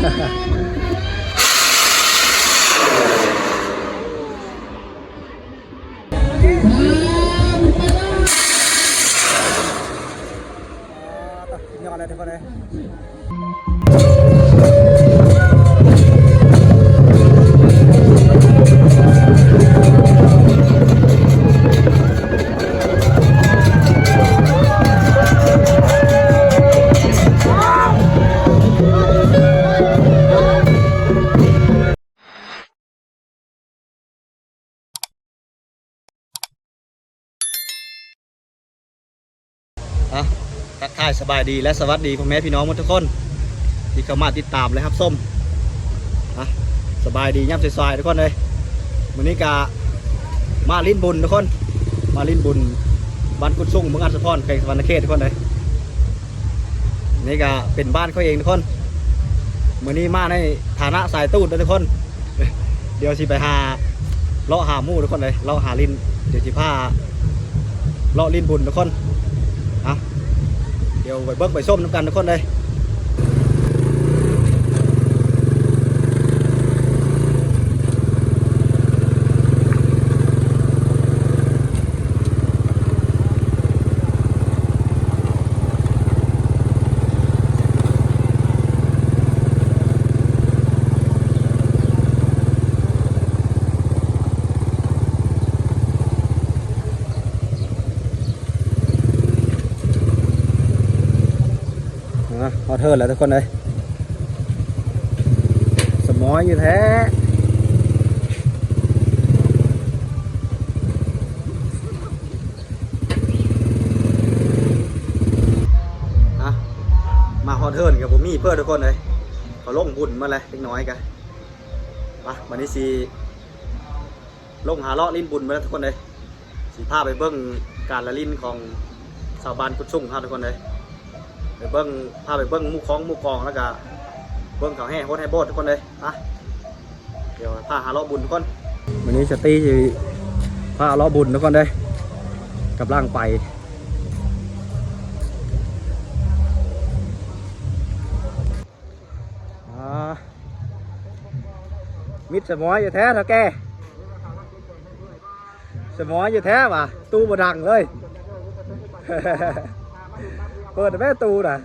ยอดเลยทุกคนเลยทักทายสบายดีและสวัสดีพ่อแม่พี่น้องทุกคนที่เข้ามาติดตามเลยครับส้มสบายดีย่ำสายๆทุกคนเลยวันนี้กามาลิ้นบุญทุกคนมาลิ้นบุญบ้านกุดซุ่งเมืองอัศพรแขวงสวรรณเขตทุกคนเลยนี่ก็เป็นบ้านเขาเองทุกคนวันนี้มาในฐานะสายตูดทุกคนเดี๋ยวสิไปหาเลาะหาหมู่ทุกคนเลยเลาะหาลิ้นเดี๋ยวสิพาเลาะลิ้นบุญทุกคนเดี๋ยวไปเบิ้งไปส้มน้ำกันทุกคนเลยพอเทิร์นแล้วทุกคนเลยสมอยอยู่แท้มาฮอเทิร์นกับผมมีเพื่อทุกคนเลยเขาลงบุญมาเลยเล็กน้อยกันวันนี้สีลงหาเลาะลิ้นบุญมาแล้วทุกคนเลยสีผ้าไปเบิ้งการละลิ้นของชาวบ้านกุดซุ่งครับทุกคนเลยไปเบิ้งพาไปเบิ้งมุกของมุกกองแล้วก็เบิ้งเขาแห่โคตรให้โบสทุกคนเลยเดี๋ยวพาหาล้อบุญทุกคนวันนี้สตีจะพาล้อบุญทุกคนเลยกับร่างไปมิดสมอยอยู่แท้เถอะแกสมอยอยู่แท้ว่ะตู้บดังเลยเปิดแม่ตูน่ะ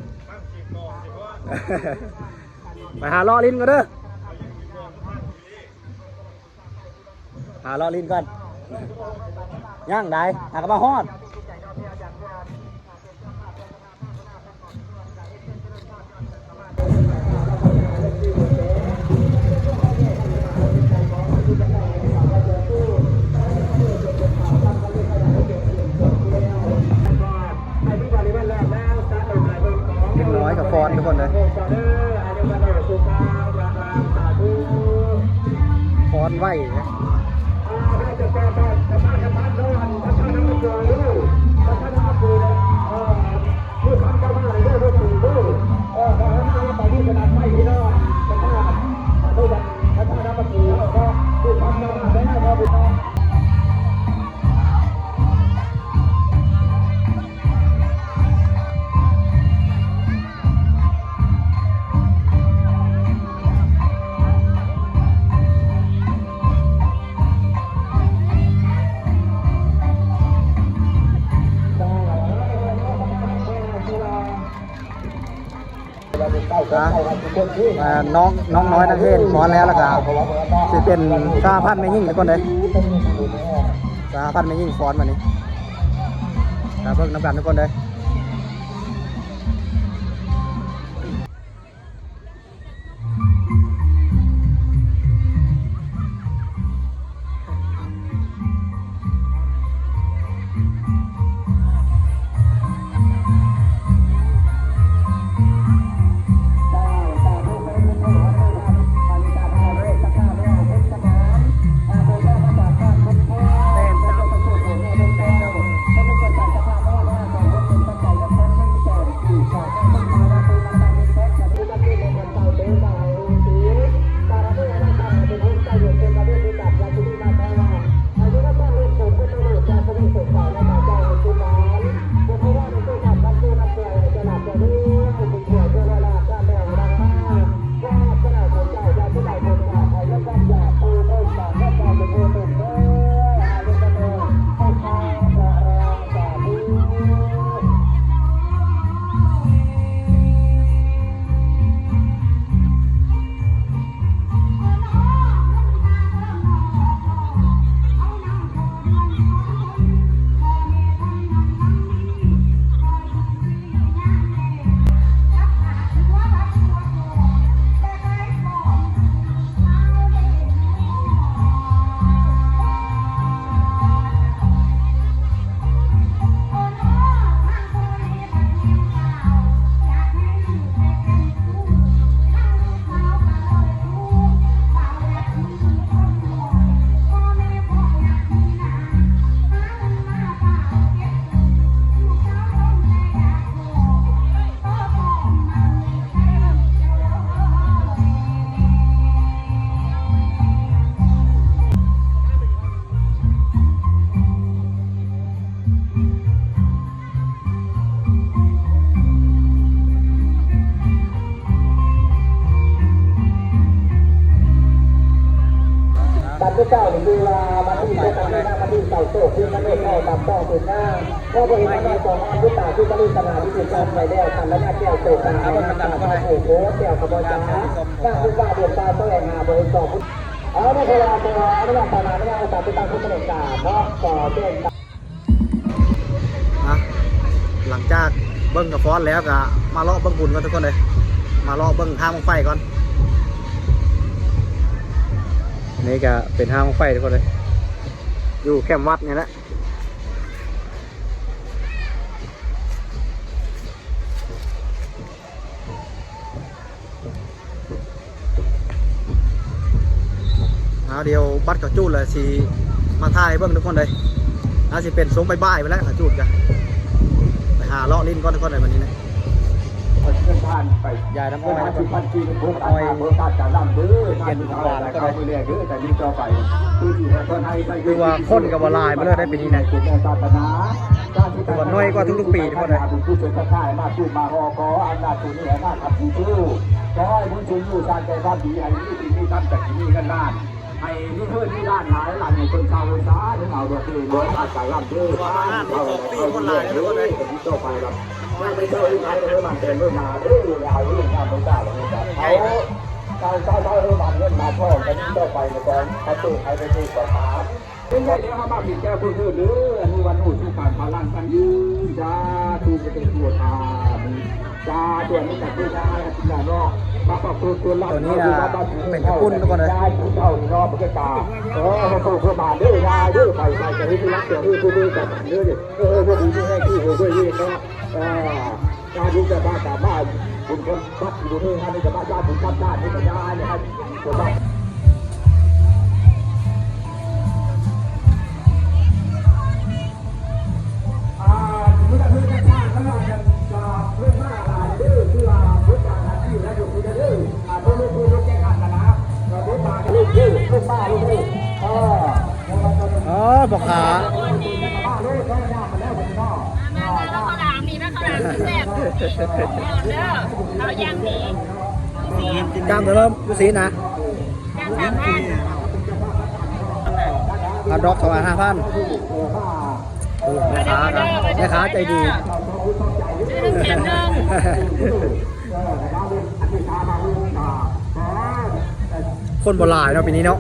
ไปหาล้อลิ้นกันเด้อหาล้อลิ้นกันย่างได้หากระบะฮอดน้อยกับฟอนทุกคนเลยฟอนไหวนะน้องน้อยนักเทศฟ้อนแล้วล่ะครับจะเป็นสาพันไม่ยิ่งทุกคนเลยสาพันไม่ยิ่งฟ้อนมานี่เพิ่งน้ำกันทุกคนเลย ที่เจ้าคือว่ามาที่เจ้าหน้ามาที่เจ้าโซ่ที่มาเล่นเข้าตามต้องถึงหน้าก็บริหารมาสองอันที่ตาที่กระลุ่มขนาดที่ถูกการไปแล้วทำแล้วแก้วโซ่กันเอาเป็นการโอ้โหแก้วขบวนการหน้าคือว่าเดือดตาแสวงหาบริษัทเอาไม่เคยเอาตัวไม่ว่าตาไม่ว่าตาไปตามผู้บริการเพราะต่อเส้นนะหลังจากเบิ้งกับฟอนแล้วก็มาเลาะเบิ้งบุญกันทุกคนเลยมาเลาะเบิ้งห้างบั้งไฟก่อนนี่ก็เป็นห้างบั้งไฟทุกคนเลยอยู่แคมป์วัดนี่แหละเอาเดียวบัดกับจูดเลยสิมาถ่ายเบิ้งทุกคนเลยน่าจะเป็นสงบ่ายๆไปแล้วจูดกันไปหาเลาะลิ้นก้อนทุกคนเลยวันนี้นะยายน้ำก้นนะครับอ้อยเย็นหวานก็ได้คือว่าคนกับวลายมาเลยได้ปีนี้นะตัวน้อยกว่าทุกๆปีทุกคนเลยผู้ช่วยข้าราชการมาพูดมาฮอขออำนาจตัวนี้อำนาจขับผู้ชื่อขอให้ผู้ชุมอยู่ชาติใจความดีให้ที่สิ่งที่ท่านจากที่นี่กันด้านให้นี่เพื่อนที่ด้านหลายหลังในคนชาวสาถึงเอาดอกเลยร้อยบาทจ่ายรับเยอะเอาคนหลายทุกคนเลยผมต่อไปครับไม่เจอใครเลยมันเป็นเรื่องมาเรื่องเอาเรื่องงานตรงกลางเลยเขาการเรื่องมันเรื่องมาพ่อกันต่อไปในตอนประตูใครไปดูก่อนครับเป็นไงเนี่ยมาผิดแก้ผู้ชื่อหรืออนุวันหูทุกการพลังกันยืนจ้าทูกเป็นตัวทานจ้าตัวนี้จากที่ได้ที่ไหนเนาะมาปรับตัวเราตัวนี้เป็นกระปุ้นทุกคนเลยได้ที่เท่านี้เนาะเป็นตามาปลูกเพื่อมาด้วยนาด้วยไปจะให้ที่รักเสียด้วยด้วยกันด้วยพวกนี้ที่ให้ที่หัวด้วยด้วยเนาะการที่จะมาสามารถคุณคนบัดอยู่ที่ให้จะมาญาติบุญญาติที่จะได้เนี่ยให้ตัวบ้านอ๋อบอกขาแล้วข้าวหลามนี่นะข้าวหลามแซ่บเด้อเอาย่างดีจำตัวเริ่มดูสีนะย่าง3,000อันดอก2,500แม่ค้าใจดีซื้อ1 แถม 1คนโบราณเนาะปีนี้เนาะ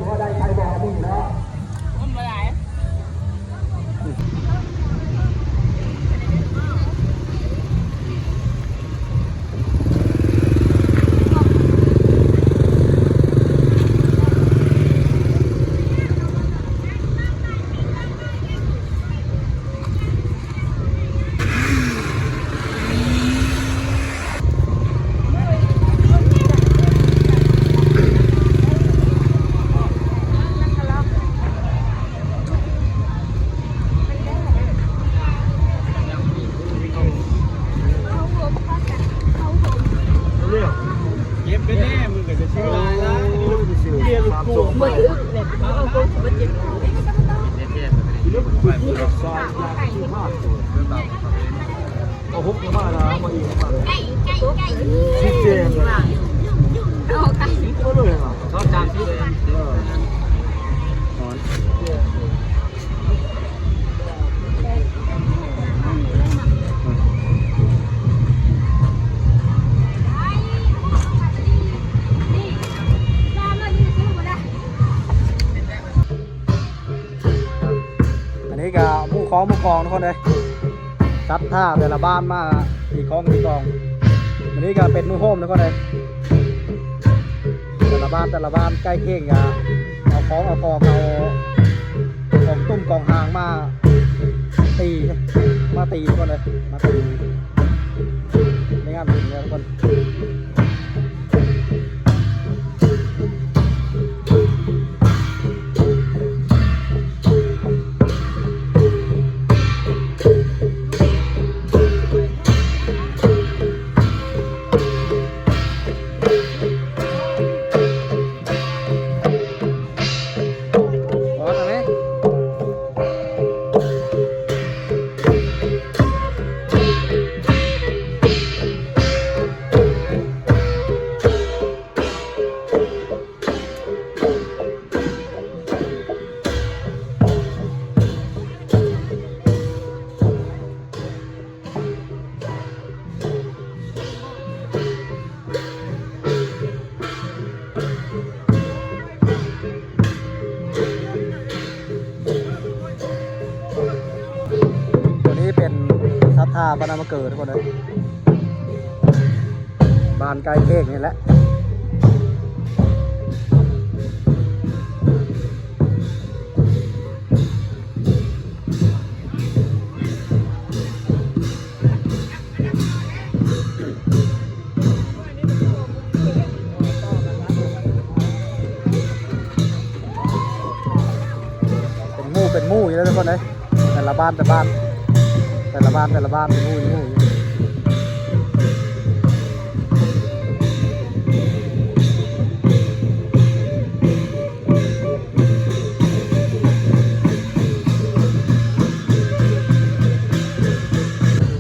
คนโบราณเอาฮุกมานะมาอีกมาเลยชิเจมเลยเอาไก่ก็เลยอ่ะชอบจานที่เลยอันนี้ก็ผู้คล้องทุกคนเลยจัดท่าแต่ละบ้านมามีคล้องมีกองอันนี้ก็เป็นมือโฮมทุกคนเลยแต่ละบ้านใกล้เคียงกันเอาคล้องเอากองเอาของตุ้มกองหางมาตีทุกคนเลยมาตีในงานบุญเนี่ยทุกคน บ้านนามาเกิดทุกคนเลยบ้านใกล้เค้กนี่แหละเป็นหมู่อยู่แล้วทุกคนเลยแต่ละบ้านเป็นหมู่อยู่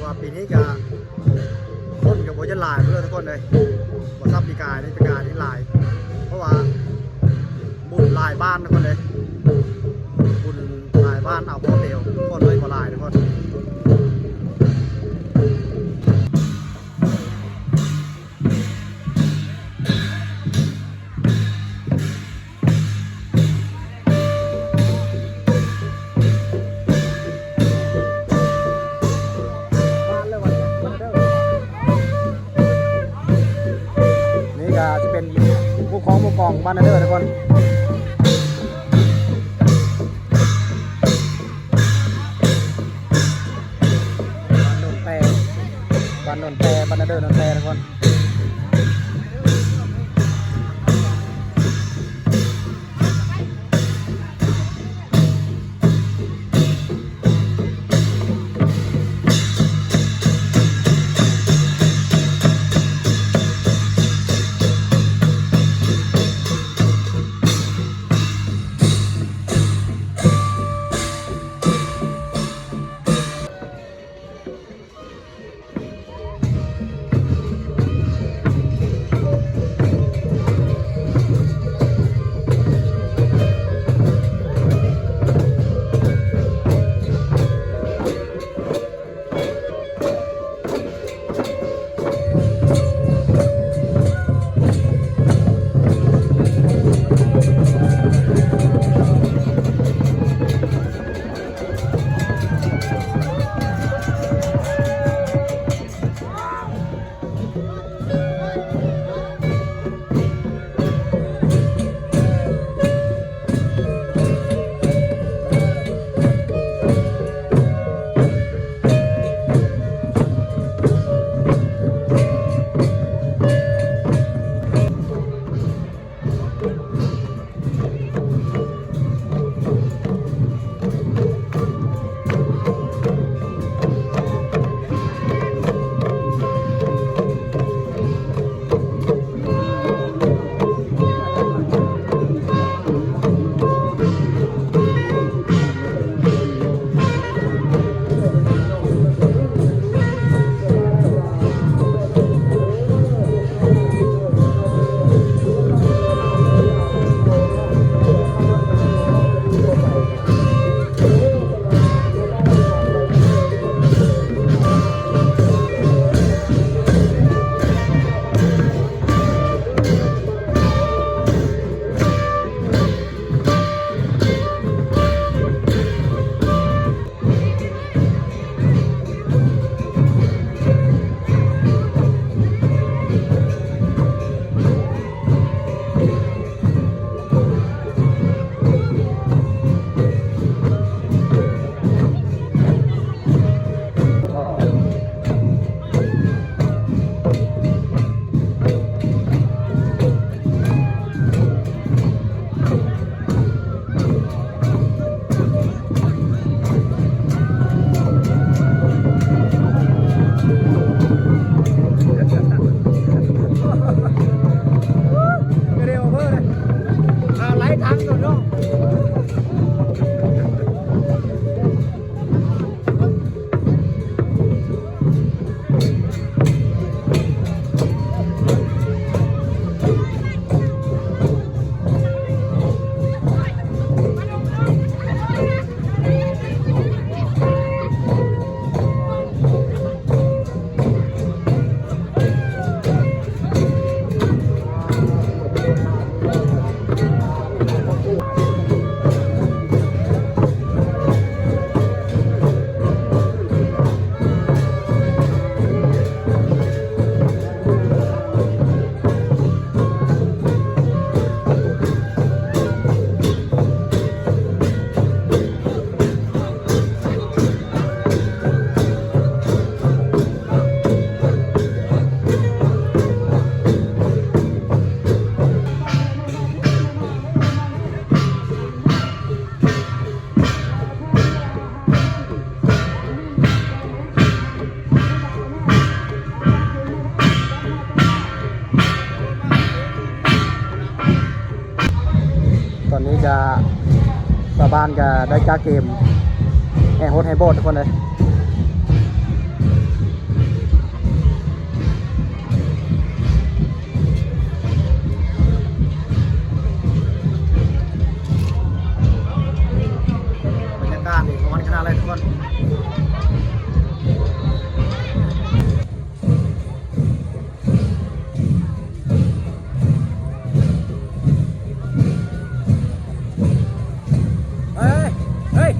ว่าปีนี้ก็คนกับโบจะหลายเพื่อนทุกคนเลยว่าซับปีกายนี่หลายเพราะว่าบุญหลายบ้านทุกคนเลยบุญหลายบ้านเอาพ่อเดียวคนเลยก็หลายทุกคนนี่ก็จะเป็นหมู่กองบ้านนาเด้อทุกคนบ้านนนแต่บ้านนาเด้อนนแต่ทุกคน อนนี้จะชาวบ้านก็ได้จ้าเกมแห่โฮสแห่โบสทุกคนเลยบรรยากาศนี่ของวันคณะอะไรทุกคนเฮ้ย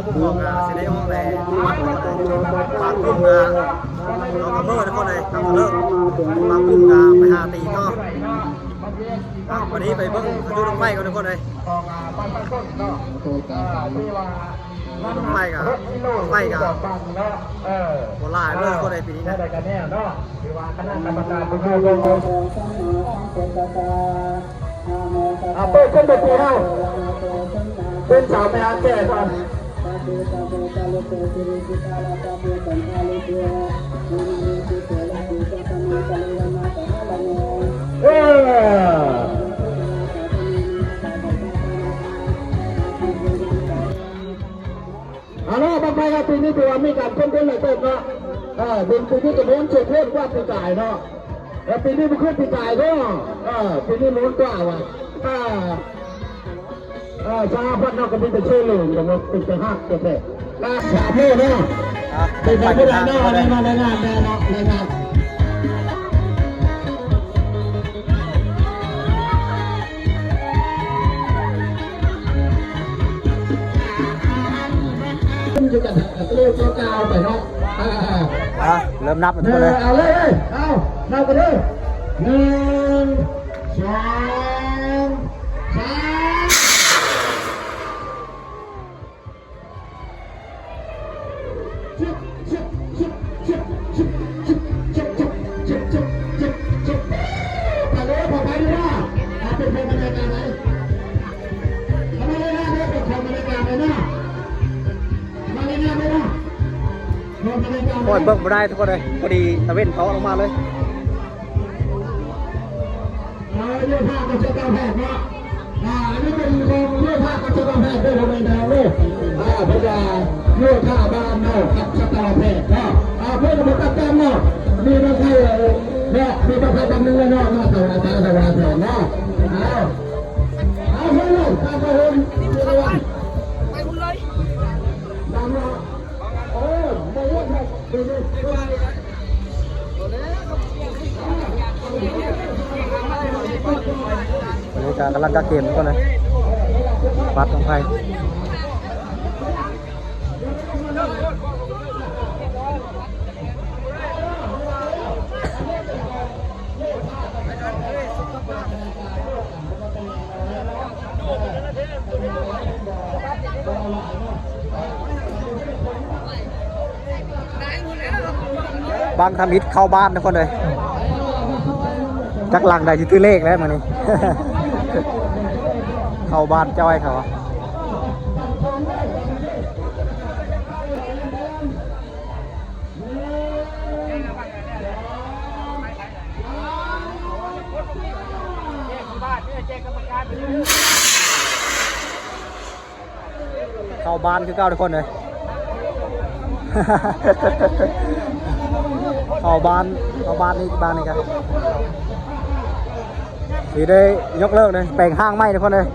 ผู้ปกครองสิได้ห้องแหล่วัดทุกคนเลยบางกลุ่มก็เรากระเบิดทุกคนเลยทำเลิกบางกลุ่มก็ไปหาตีต่อวันนี้ไปเบิ้งขจุดลงไฟกันทุกคนเลยลงไฟกับโบราณเลยทุกคนเลยปีนี้นะ เปิดขึ้นไปปีห้าเป็นสาวแม่แก่ก่อนเอาล่ะบางไปครับปีนี้ถือว่ามีการเพิ่มขึ้นหลายเติมเนาะเป็นปีที่จะม้วนเฉดเทศว่าปีกายเนาะแล้วปีนี้มันขึ้นปีกายก็ปีนี้ม้วนกว่าว่ะชาพันนอกก็มีแต่เชื่อเลยอย่างเราเป็นแต่หักแต่ลากสามโม่เนาะเป็นแต่ผู้ใดเนาะในงานเนาะในงานจะกันเร็วเก่าไปเนาะเริ่มนับกันทุกคนเลย เอาเลยเอานับกันเลย1 2 3โอ้ยเบิกมาได้ทุกคนเลยพอดีตะเว้นเขาลงมาเลยเรื่องภาพกับเจ้าแพทย์เนาะอันนี้เป็นกองเรื่องภาพกับเจ้าแพทย์ด้วยทำไมแนวเลยพยาเรื่องภาพบ้านเนาะกับเจ้าแพทย์เนาะเพื่อนกับตัดแต้มเนาะมีบางใครเนาะมีบางใครบางนึงเนาะมาสวัสดีสวัสดีเนาะเอาเลยตามไปเลยไปคุณเลยตามเนาะไม่ว่าจะเป็นบรรยากาศกำลังกะเกมทุกคนเลยวัดลงไฟบางทำอิฐเข้าบ้านทุกคนเลยจักหลังใดที่ตื้อเลขแล้วมานี่ เข้าบ้านเจ้าไอ้เขาเข้าบ้านคือเก้าทุกคนเลย เข้าบ้านนี่บ้านนี่ครับทีได้ยกเลิกเลยแปลงห้างไหมทุกคนเลย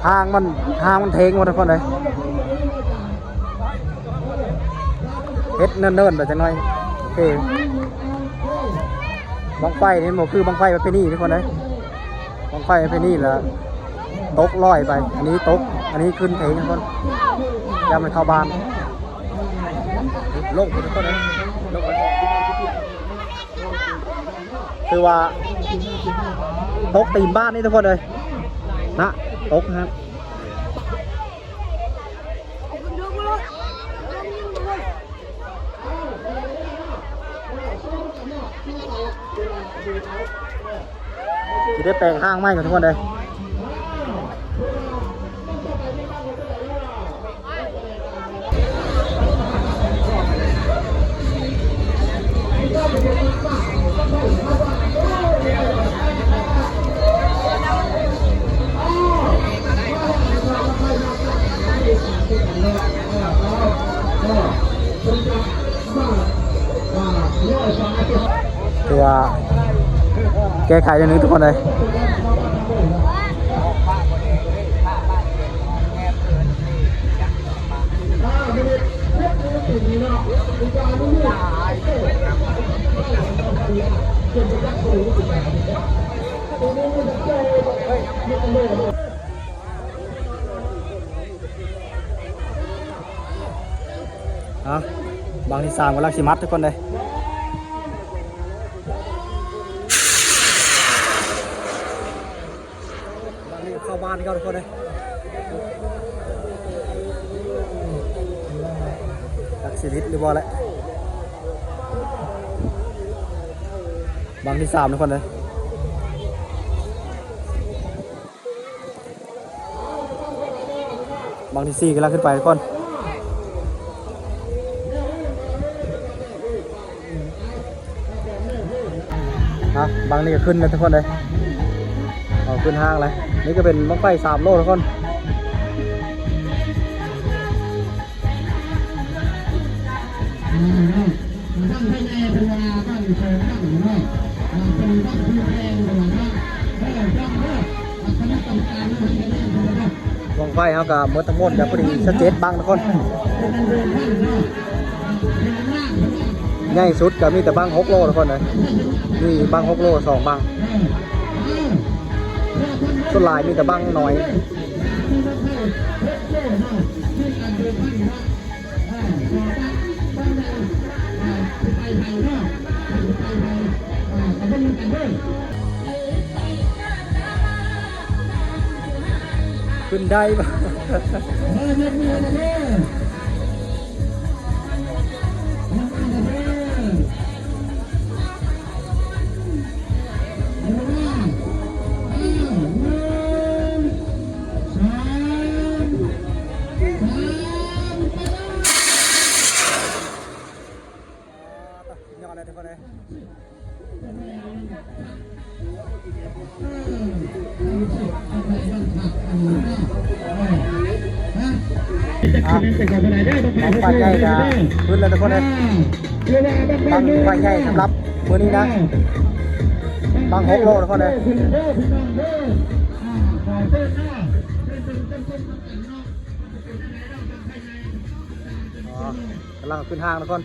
ห้างมันเทงหมดทุกคนเลยเฮ็ดเนิ่นๆแบบจังหน่อยโอเคบังไฟนี่มันคือบังไฟประเพณีทุกคนเลยบังไฟประเพณีแล้วตกลอยไปอันนี้ตกอันนี้ขึ้นเทงทุกคนยามมันเข้าบ้านลงทุกคนเลยลงคือว่าตกตีนบ้านนี่ทุกคนเลยนะตกครับจะได้แปลงห้างไหมกันทุกคนเลยตัวแก้ไขอย่างนึงทุกคนเลย บางที่3กำลังสิมัดทุกคนเลยบางที่เข้าบ้านเข้าทุกคนเลยตักสิลิตหรือบ่แหละบางที่3ทุกคนเลยบางที่4กำลังขึ้นไปทุกคนบางนี่ก็ขึ้นเลยทุกคนเลยเอาขึ้นห้างเลยนี่ก็เป็นบั้งไฟ3 โลทุกคนบั้งไฟเขากับมดทั้งหมดกับพอดีชัดเจนบังทุกคนง่ายสุดก็มีแต่บัง6 โลทุกคนเลยนี่บัง6 โล2 บังส่วนลายมีแต่บังน้อยขึ้นได้ปะบังไฟใหญ่นะขึ้นเลยทุกคนเลยบังไฟใหญ่สำหรับมือนี้นะบัง6 โลทุกคนเลยกำลังขึ้นห้างทุกคน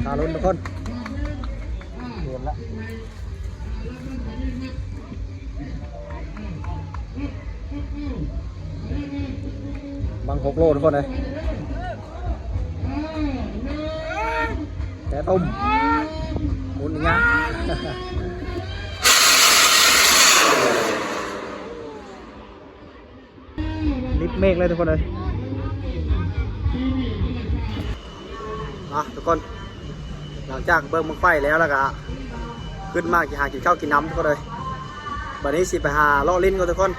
ขาลุ้นทุกคนเห็นแล้วบัง6 โลทุกคนเลยแต่ต้มหมุนอย่างเงี้ยลิฟเมฆเลยทุกคนเลยทุกคนหลังจากเบิ้งบังไฟแล้วก็ขึ้นมาหากินข้าวกินน้ำทุกคนเลยวันนี้สิไปหาเลาะลิ้นก่อนทุกคน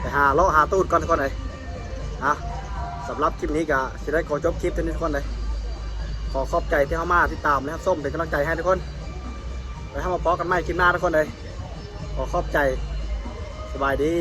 ไปหาเลาะหาตูดก่อนทุกคนเลยสำหรับคลิปนี้ก็จะได้ขอจบคลิปเท่านี้ทุกคนเลยขอขอบใจที่เข้ามาติดตามนะครับส้มเป็นกำลังใจให้ทุกคนไปทำมาพอกันใหม่คลิปหน้าทุกคนเลยขอขอบใจสบายดี